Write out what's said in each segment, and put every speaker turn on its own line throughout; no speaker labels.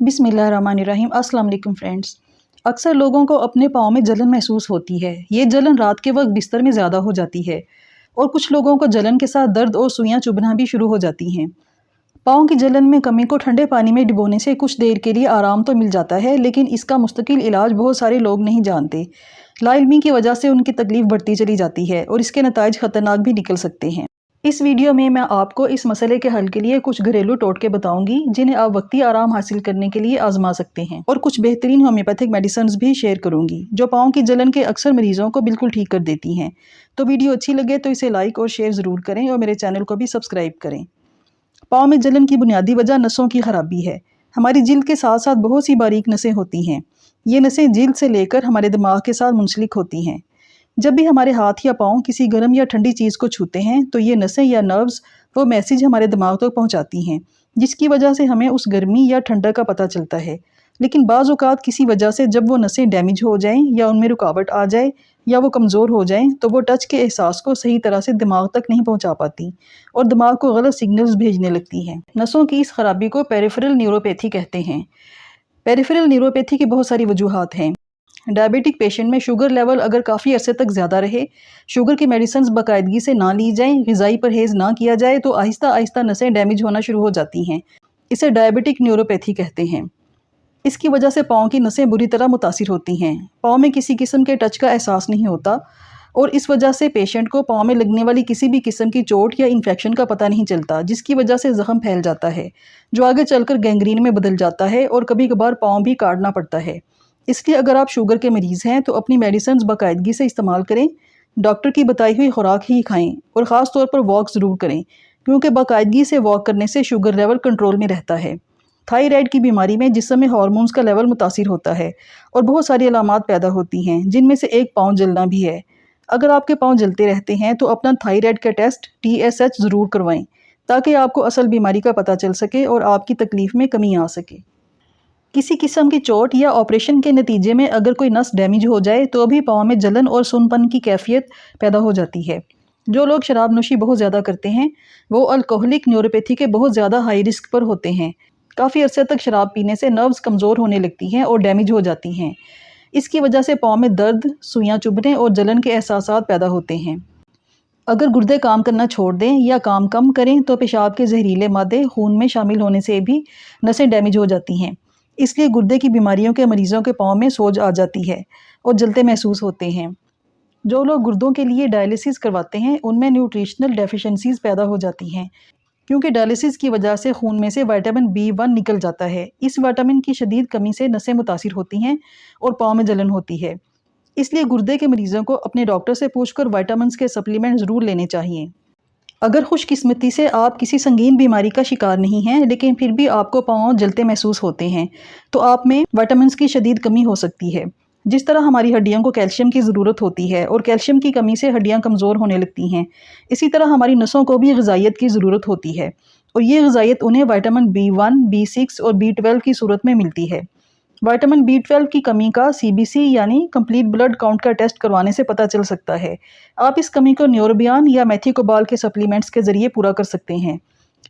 बिस्मिल्लाहिर्रहमानिर्रहीम। अस्सलाम वालेकुम फ्रेंड्स। अक्सर लोगों को अपने पाँव में जलन महसूस होती है। ये जलन रात के वक्त बिस्तर में ज़्यादा हो जाती है और कुछ लोगों को जलन के साथ दर्द और सुइयाँ चुभना भी शुरू हो जाती हैं। पाँव की जलन में कमी को ठंडे पानी में डिबोने से कुछ देर के लिए आराम तो मिल जाता है, लेकिन इसका मुस्तकिल इलाज बहुत सारे लोग नहीं जानते। लाइल्मी की वजह से उनकी तकलीफ बढ़ती चली जाती है और इसके नताइज ख़तरनाक भी निकल सकते हैं। इस वीडियो में मैं आपको इस मसले के हल के लिए कुछ घरेलू टोटके बताऊंगी जिन्हें आप वक्ती आराम हासिल करने के लिए आजमा सकते हैं, और कुछ बेहतरीन होम्योपैथिक मेडिसिन भी शेयर करूंगी जो पाँव की जलन के अक्सर मरीजों को बिल्कुल ठीक कर देती हैं। तो वीडियो अच्छी लगे तो इसे लाइक और शेयर ज़रूर करें और मेरे चैनल को भी सब्सक्राइब करें। पाँव में जलन की बुनियादी वजह नसों की खराबी है। हमारी जिल्द के साथ साथ बहुत सी बारीक नसें होती हैं। ये नसें जिल्द से लेकर हमारे दिमाग के साथ मुंसलिक होती हैं। जब भी हमारे हाथ या पाँव किसी गर्म या ठंडी चीज़ को छूते हैं तो ये नसें या नर्व्स वो मैसेज हमारे दिमाग तक पहुंचाती हैं, जिसकी वजह से हमें उस गर्मी या ठंडक का पता चलता है। लेकिन बाज़ औक़ात किसी वजह से जब वो नसें डैमेज हो जाएं या उनमें रुकावट आ जाए या वो कमज़ोर हो जाएं तो वो टच के एहसास को सही तरह से दिमाग तक नहीं पहुँचा पाती और दिमाग को गलत सिग्नल्स भेजने लगती हैं। नसों की इस खराबी को पेरिफेरल न्यूरोपैथी कहते हैं। पेरिफेरल न्यूरोपैथी की बहुत सारी वजूहात हैं। डायबिटिक पेशेंट में शुगर लेवल अगर काफ़ी अरसे तक ज़्यादा रहे, शुगर की मेडिसिन बाकायदगी से ना ली जाएं, ग़िज़ाई परहेज़ ना किया जाए तो आहिस्ता आहिस्ता नसें डैमेज होना शुरू हो जाती हैं। इसे डायबिटिक न्यूरोपैथी कहते हैं। इसकी वजह से पाँव की नसें बुरी तरह मुतासिर होती हैं। पाँव में किसी किस्म के टच का एहसास नहीं होता और इस वजह से पेशेंट को पाँव में लगने वाली किसी भी किस्म की चोट या इन्फेक्शन का पता नहीं चलता, जिसकी वजह से ज़ख्म फैल जाता है जो आगे चलकर गैंग्रीन में बदल जाता है और कभी कभार पाँव भी काटना पड़ता है। इसलिए अगर आप शुगर के मरीज़ हैं तो अपनी मेडिसिन बाकायदगी से इस्तेमाल करें, डॉक्टर की बताई हुई खुराक ही खाएं और ख़ास तौर पर वॉक ज़रूर करें, क्योंकि बाकायदगी से वॉक करने से शुगर लेवल कंट्रोल में रहता है। थायराइड की बीमारी में जिस्म में हार्मोन्स का लेवल मुतासिर होता है और बहुत सारी अलामात पैदा होती हैं, जिनमें से एक पाँव जलना भी है। अगर आपके पाँव जलते रहते हैं तो अपना थायराइड का टेस्ट TSH ज़रूर करवाएं, ताकि आपको असल बीमारी का पता चल सके और आपकी तकलीफ़ में कमी आ सके। किसी किस्म की चोट या ऑपरेशन के नतीजे में अगर कोई नस डैमेज हो जाए तो भी पाँव में जलन और सुनपन की कैफियत पैदा हो जाती है। जो लोग शराब नोशी बहुत ज़्यादा करते हैं वो अल्कोहलिक न्यूरोपैथी के बहुत ज़्यादा हाई रिस्क पर होते हैं। काफ़ी अरसे तक शराब पीने से नर्व्स कमज़ोर होने लगती हैं और डैमेज हो जाती हैं। इसकी वजह से पाँव में दर्द, सुइयाँ चुभने और जलन के एहसासात पैदा होते हैं। अगर गुर्दे काम करना छोड़ दें या काम कम करें तो पेशाब के जहरीले मादे खून में शामिल होने से भी नसें डैमेज हो जाती हैं। इसलिए गुर्दे की बीमारियों के मरीज़ों के पाँव में सोज आ जाती है और जलते महसूस होते हैं। जो लोग गुर्दों के लिए डायलिसिस करवाते हैं उनमें न्यूट्रिशनल डेफिशिएंसीज पैदा हो जाती हैं, क्योंकि डायलिसिस की वजह से खून में से विटामिन B1 निकल जाता है। इस विटामिन की शदीद कमी से नसें मुतासिर होती हैं और पाँव में जलन होती है। इसलिए गुर्दे के मरीज़ों को अपने डॉक्टर से पूछकर विटामिन के सप्लीमेंट ज़रूर लेने चाहिए। अगर खुशकिस्मती से आप किसी संगीन बीमारी का शिकार नहीं हैं लेकिन फिर भी आपको पाँव जलते महसूस होते हैं तो आप में विटामिन्स की शदीद कमी हो सकती है। जिस तरह हमारी हड्डियों को कैल्शियम की ज़रूरत होती है और कैल्शियम की कमी से हड्डियाँ कमज़ोर होने लगती हैं, इसी तरह हमारी नसों को भी ग़िज़ाइयत की ज़रूरत होती है और ये ग़िज़ाइयत उन्हें विटामिन B1, B6 और B12 की सूरत में मिलती है। विटामिन B12 की कमी का CBC यानी कंप्लीट ब्लड काउंट का टेस्ट करवाने से पता चल सकता है। आप इस कमी को न्यूरोबियान या मेथिकोबाल के सप्लीमेंट्स के ज़रिए पूरा कर सकते हैं।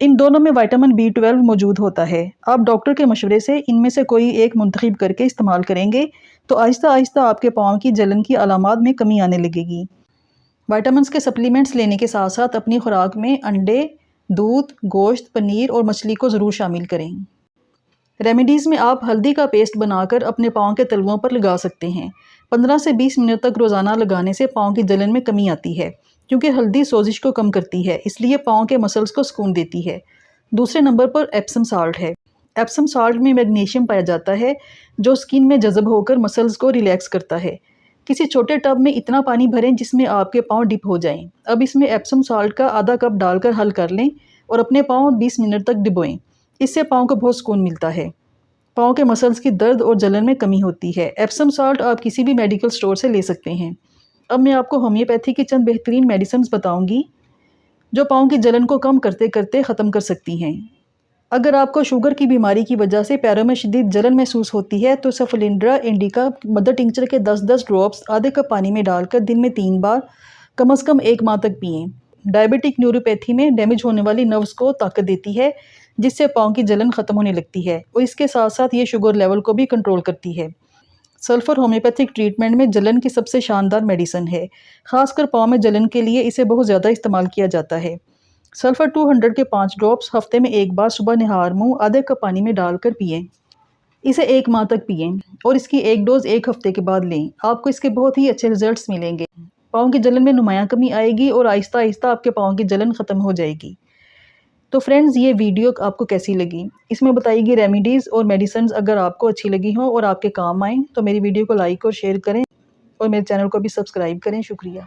इन दोनों में विटामिन B12 मौजूद होता है। आप डॉक्टर के मशवरे से इनमें से कोई एक मुंतखब करके इस्तेमाल करेंगे तो आहिस्ता आहिस्ता आपके पाँव की जलन की अलामात में कमी आने लगेगी। विटामिन के सप्लीमेंट्स लेने के साथ साथ अपनी खुराक में अंडे, दूध, गोश्त, पनीर और मछली को ज़रूर शामिल करें। रेमेडीज़ में आप हल्दी का पेस्ट बनाकर अपने पाँव के तलवों पर लगा सकते हैं। 15 से 20 मिनट तक रोज़ाना लगाने से पाँव की जलन में कमी आती है, क्योंकि हल्दी सोजिश को कम करती है, इसलिए पाँव के मसल्स को सुकून देती है। दूसरे नंबर पर एप्सम साल्ट है। एप्सम साल्ट में मैग्नीशियम पाया जाता है जो स्किन में जज़ब होकर मसल्स को रिलैक्स करता है। किसी छोटे टब में इतना पानी भरें जिसमें आपके पाँव डिप हो जाएं। अब इसमें एप्सम साल्ट का आधा कप डालकर हल कर लें और अपने पाँव 20 मिनट तक डिबोएं। इससे पाँव को बहुत सुकून मिलता है। पाँव के मसल्स की दर्द और जलन में कमी होती है। एप्सम साल्ट आप किसी भी मेडिकल स्टोर से ले सकते हैं। अब मैं आपको होम्योपैथी की चंद बेहतरीन मेडिसिन बताऊंगी जो पाँव की जलन को कम करते करते ख़त्म कर सकती हैं। अगर आपको शुगर की बीमारी की वजह से पैरों में शदीद जलन महसूस होती है तो सफलिंड्रा इंडिका मदर टिंचर के 10-10 ड्रॉप्स आधे कप पानी में डालकर दिन में 3 बार कम से कम 1 माह तक पिएं। डायबिटिक न्यूरोपैथी में डैमेज होने वाली नर्व्स को ताकत देती है, جس سے پاؤں کی جلن ختم ہونے لگتی ہے، اور اس کے ساتھ ساتھ یہ شوگر لیول کو بھی کنٹرول کرتی ہے۔ سلفر ہومیوپیتھک ٹریٹمنٹ میں جلن کی سب سے شاندار میڈیسن ہے، خاص کر پاؤں میں جلن کے لیے اسے بہت زیادہ استعمال کیا جاتا ہے۔ سلفر 200 کے 5 ڈراپس ہفتے میں ایک بار صبح نہار منہ آدھے کپ پانی میں ڈال کر پئیں۔ اسے 1 ماہ تک پئیں اور اس کی ایک ڈوز 1 ہفتے کے بعد لیں۔ آپ کو اس کے بہت ہی اچھے رزلٹس ملیں گے۔ پاؤں کی جلن میں نمایاں کمی آئے گی اور آہستہ آہستہ آپ کے پاؤں کی جلن ختم ہو جائے گی۔ تو فرینڈز، یہ ویڈیو آپ کو کیسی لگی؟ اس میں بتائی گئی ریمیڈیز اور میڈیسنز اگر آپ کو اچھی لگی ہوں اور آپ کے کام آئیں تو میری ویڈیو کو لائک اور شیئر کریں اور میرے چینل کو بھی سبسکرائب کریں۔ شکریہ۔